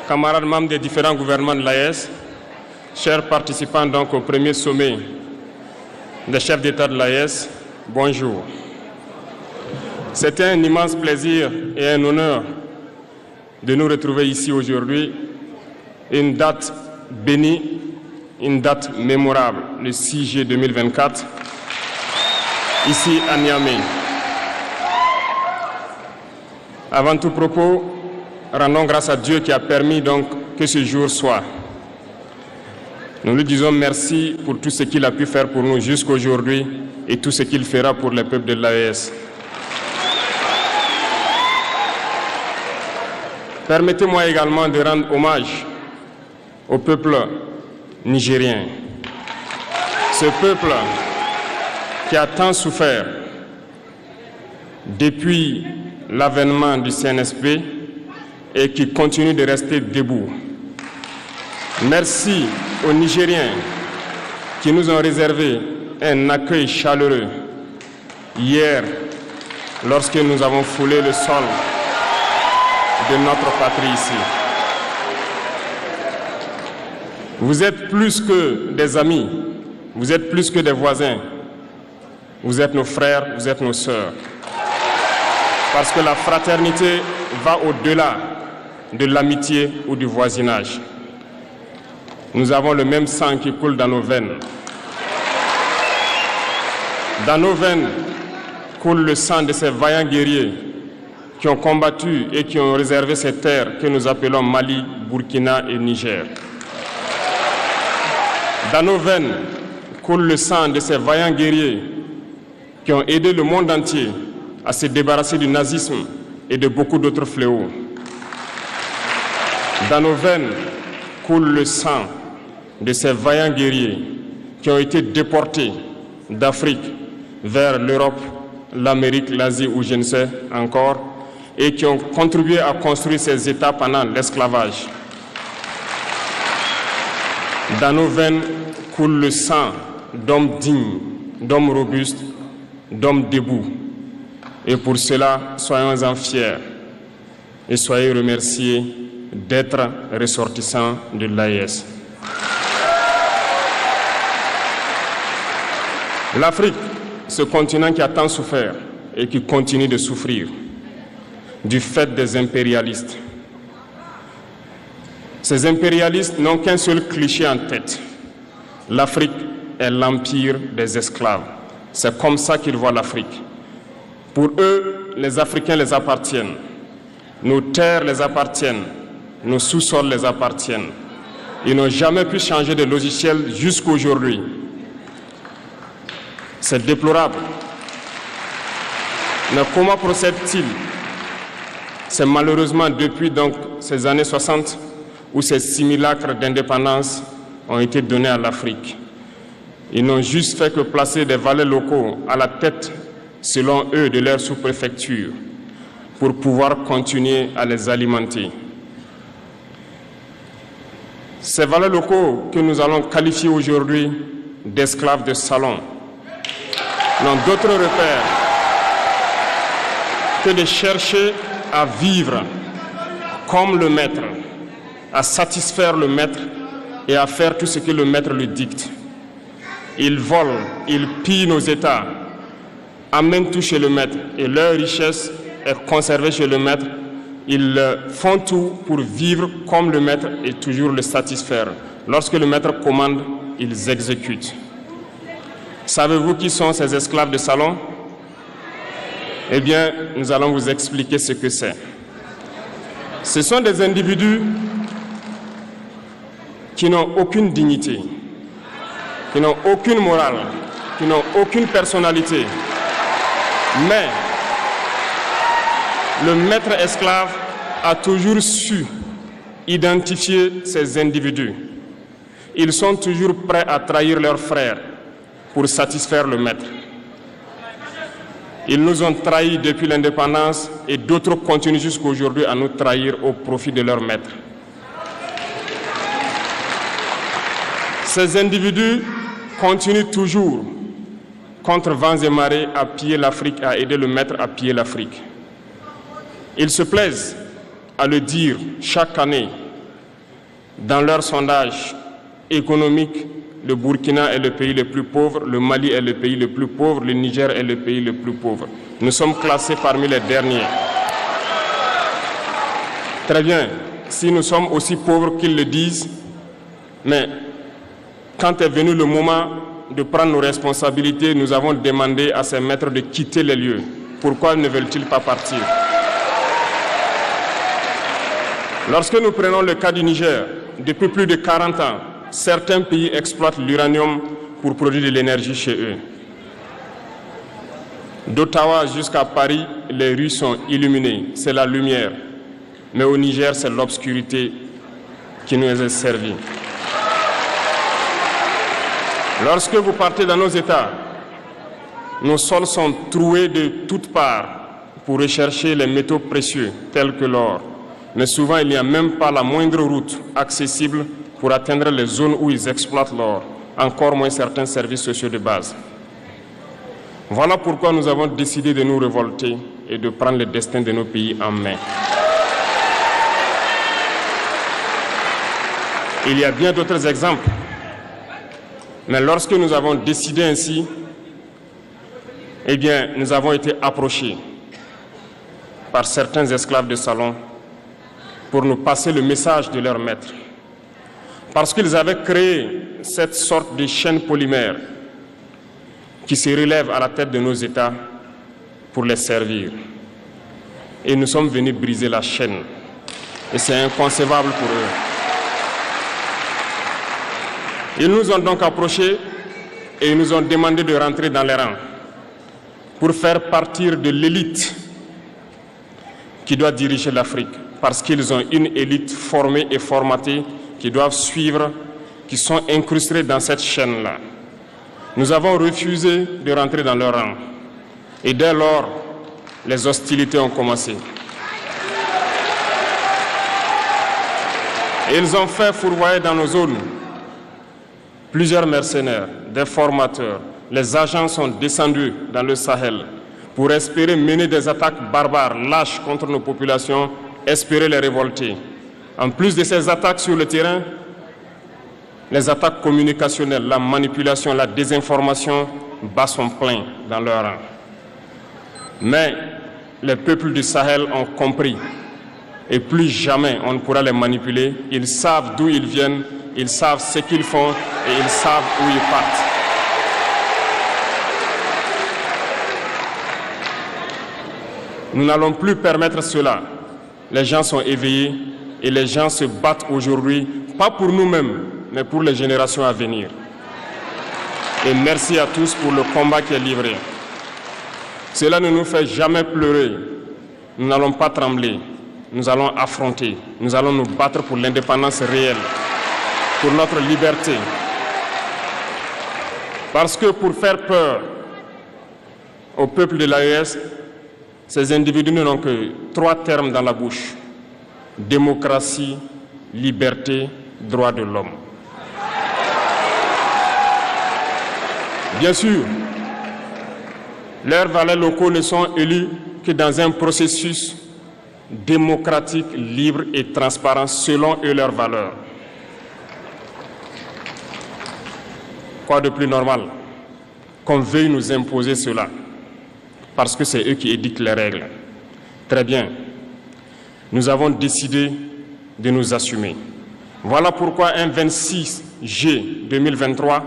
camarades membres des différents gouvernements de l'AES, chers participants donc au premier sommet des chefs d'État de l'AES, bonjour. C'était un immense plaisir et un honneur de nous retrouver ici aujourd'hui, une date bénie, une date mémorable, le 6 juillet 2024, ici à Niamey. Avant tout propos, rendons grâce à Dieu qui a permis donc que ce jour soit. Nous lui disons merci pour tout ce qu'il a pu faire pour nous jusqu'aujourd'hui et tout ce qu'il fera pour les peuples de l'AES. Permettez-moi également de rendre hommage au peuple nigérien. Ce peuple qui a tant souffert depuis l'avènement du CNSP et qui continue de rester debout. Merci aux Nigériens qui nous ont réservé un accueil chaleureux hier lorsque nous avons foulé le sol de notre patrie ici. Vous êtes plus que des amis, vous êtes plus que des voisins, vous êtes nos frères, vous êtes nos sœurs. Parce que la fraternité va au-delà de l'amitié ou du voisinage. Nous avons le même sang qui coule dans nos veines. Dans nos veines coule le sang de ces vaillants guerriers qui ont combattu et qui ont réservé ces terres que nous appelons Mali, Burkina et Niger. Dans nos veines coule le sang de ces vaillants guerriers qui ont aidé le monde entier à se débarrasser du nazisme et de beaucoup d'autres fléaux. Dans nos veines coule le sang de ces vaillants guerriers qui ont été déportés d'Afrique vers l'Europe, l'Amérique, l'Asie ou je ne sais encore, et qui ont contribué à construire ces États pendant l'esclavage. Dans nos veines coule le sang d'hommes dignes, d'hommes robustes, d'hommes debout. Et pour cela, soyons-en fiers et soyez remerciés d'être ressortissants de l'AES. L'Afrique, ce continent qui a tant souffert et qui continue de souffrir du fait des impérialistes. Ces impérialistes n'ont qu'un seul cliché en tête. L'Afrique est l'empire des esclaves. C'est comme ça qu'ils voient l'Afrique. Pour eux, les Africains les appartiennent. Nos terres les appartiennent. Nos sous-sols les appartiennent. Ils n'ont jamais pu changer de logiciel jusqu'à aujourd'hui. C'est déplorable. Mais comment procèdent-ils? C'est malheureusement depuis donc ces années 60 où ces simulacres d'indépendance ont été donnés à l'Afrique. Ils n'ont juste fait que placer des valets locaux à la tête, selon eux, de leur sous-préfecture pour pouvoir continuer à les alimenter. Ces valets locaux que nous allons qualifier aujourd'hui d'esclaves de salon n'ont d'autre repère que de chercher à vivre comme le maître, à satisfaire le maître et à faire tout ce que le maître lui dicte. Ils volent, ils pillent nos États, amènent tout chez le maître et leur richesse est conservée chez le maître. Ils font tout pour vivre comme le maître et toujours le satisfaire. Lorsque le maître commande, ils exécutent. Savez-vous qui sont ces esclaves de salon? Eh bien, nous allons vous expliquer ce que c'est. Ce sont des individus qui n'ont aucune dignité, qui n'ont aucune morale, qui n'ont aucune personnalité. Mais le maître esclave a toujours su identifier ces individus. Ils sont toujours prêts à trahir leurs frères pour satisfaire le maître. Ils nous ont trahis depuis l'indépendance et d'autres continuent jusqu'à aujourd'hui à nous trahir au profit de leur maître. Ces individus continuent toujours, contre vents et marées, à piller l'Afrique, à aider le maître à piller l'Afrique. Ils se plaisent à le dire chaque année Dans leur sondage économique, le Burkina est le pays le plus pauvre, le Mali est le pays le plus pauvre, le Niger est le pays le plus pauvre. Nous sommes classés parmi les derniers. Très bien, si nous sommes aussi pauvres qu'ils le disent, mais quand est venu le moment de prendre nos responsabilités, nous avons demandé à ces maîtres de quitter les lieux. Pourquoi ne veulent-ils pas partir? Lorsque nous prenons le cas du Niger, depuis plus de 40 ans, certains pays exploitent l'uranium pour produire de l'énergie chez eux. D'Ottawa jusqu'à Paris, les rues sont illuminées, c'est la lumière. Mais au Niger, c'est l'obscurité qui nous est servie. Lorsque vous partez dans nos États, nos sols sont troués de toutes parts pour rechercher les métaux précieux tels que l'or. Mais souvent, il n'y a même pas la moindre route accessible pour atteindre les zones où ils exploitent l'or, encore moins certains services sociaux de base. Voilà pourquoi nous avons décidé de nous révolter et de prendre le destin de nos pays en main. Il y a bien d'autres exemples. Mais lorsque nous avons décidé ainsi, eh bien, nous avons été approchés par certains esclaves de salon pour nous passer le message de leur maître. Parce qu'ils avaient créé cette sorte de chaîne polymère qui se relève à la tête de nos États pour les servir. Et nous sommes venus briser la chaîne. Et c'est inconcevable pour eux. Ils nous ont donc approchés et ils nous ont demandé de rentrer dans les rangs pour faire partir de l'élite qui doit diriger l'Afrique, parce qu'ils ont une élite formée et formatée qui doivent suivre, qui sont incrustés dans cette chaîne-là. Nous avons refusé de rentrer dans leur rang. Et dès lors, les hostilités ont commencé. Et ils ont fait fourvoyer dans nos zones plusieurs mercenaires, des formateurs. Les agents sont descendus dans le Sahel pour espérer mener des attaques barbares, lâches contre nos populations, espérer les révolter. En plus de ces attaques sur le terrain, les attaques communicationnelles, la manipulation, la désinformation battent son plein dans leur rang. Mais les peuples du Sahel ont compris et plus jamais on ne pourra les manipuler. Ils savent d'où ils viennent, ils savent ce qu'ils font et ils savent où ils partent. Nous n'allons plus permettre cela. Les gens sont éveillés et les gens se battent aujourd'hui, pas pour nous-mêmes, mais pour les générations à venir. Et merci à tous pour le combat qui est livré. Cela ne nous fait jamais pleurer. Nous n'allons pas trembler. Nous allons affronter. Nous allons nous battre pour l'indépendance réelle, pour notre liberté. Parce que pour faire peur au peuple de l'AES, ces individus n'ont que 3 termes dans la bouche: démocratie, liberté, droits de l'homme. Bien sûr, leurs valets locaux ne sont élus que dans un processus démocratique, libre et transparent selon eux leurs valeurs. Quoi de plus normal qu'on veuille nous imposer cela, parce que c'est eux qui édictent les règles. Très bien, nous avons décidé de nous assumer. Voilà pourquoi un 26 juillet 2023,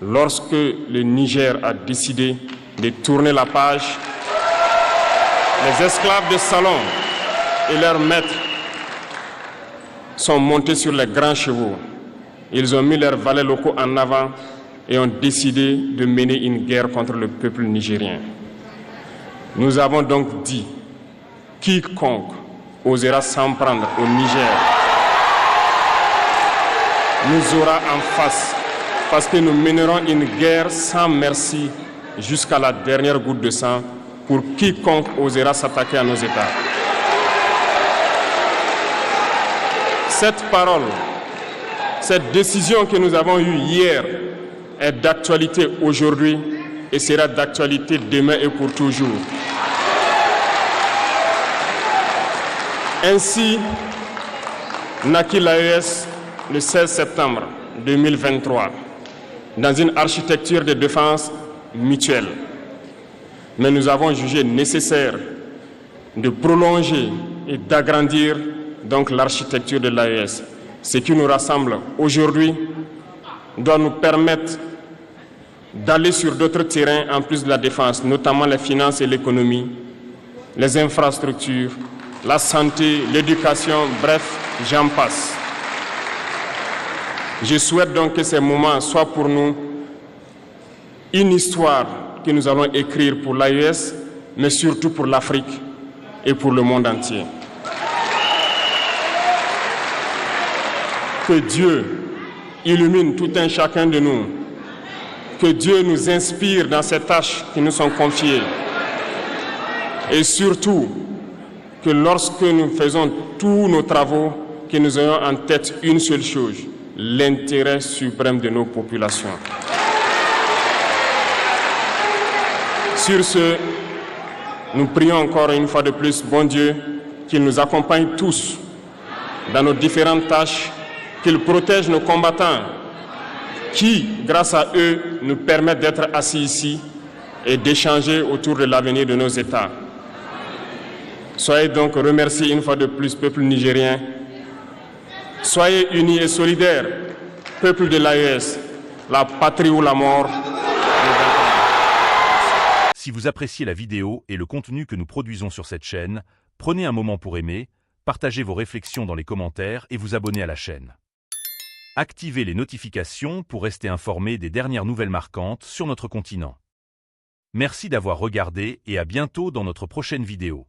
lorsque le Niger a décidé de tourner la page, les esclaves de salon et leurs maîtres sont montés sur les grands chevaux. Ils ont mis leurs valets locaux en avant et ont décidé de mener une guerre contre le peuple nigérien. Nous avons donc dit, quiconque osera s'en prendre au Niger nous aura en face, parce que nous mènerons une guerre sans merci jusqu'à la dernière goutte de sang pour quiconque osera s'attaquer à nos États. Cette parole, cette décision que nous avons eue hier est d'actualité aujourd'hui et sera d'actualité demain et pour toujours. Ainsi naquit l'AES le 16 septembre 2023 dans une architecture de défense mutuelle. Mais nous avons jugé nécessaire de prolonger et d'agrandir donc l'architecture de l'AES. Ce qui nous rassemble aujourd'hui doit nous permettre d'aller sur d'autres terrains en plus de la défense, notamment les finances et l'économie, les infrastructures, la santé, l'éducation, bref, j'en passe. Je souhaite donc que ces moments soient pour nous une histoire que nous allons écrire pour l'AES, mais surtout pour l'Afrique et pour le monde entier. Que Dieu illumine tout un chacun de nous. Que Dieu nous inspire dans ces tâches qui nous sont confiées. Et surtout, que lorsque nous faisons tous nos travaux, que nous ayons en tête une seule chose, l'intérêt suprême de nos populations. Sur ce, nous prions encore une fois de plus, bon Dieu, qu'il nous accompagne tous dans nos différentes tâches, qu'il protège nos combattants, qui, grâce à eux, nous permettent d'être assis ici et d'échanger autour de l'avenir de nos États. Soyez donc remerciés une fois de plus, peuple nigérien. Soyez unis et solidaires, peuple de l'AES, la patrie ou la mort. Si vous appréciez la vidéo et le contenu que nous produisons sur cette chaîne, prenez un moment pour aimer, partagez vos réflexions dans les commentaires et vous abonner à la chaîne. Activez les notifications pour rester informé des dernières nouvelles marquantes sur notre continent. Merci d'avoir regardé et à bientôt dans notre prochaine vidéo.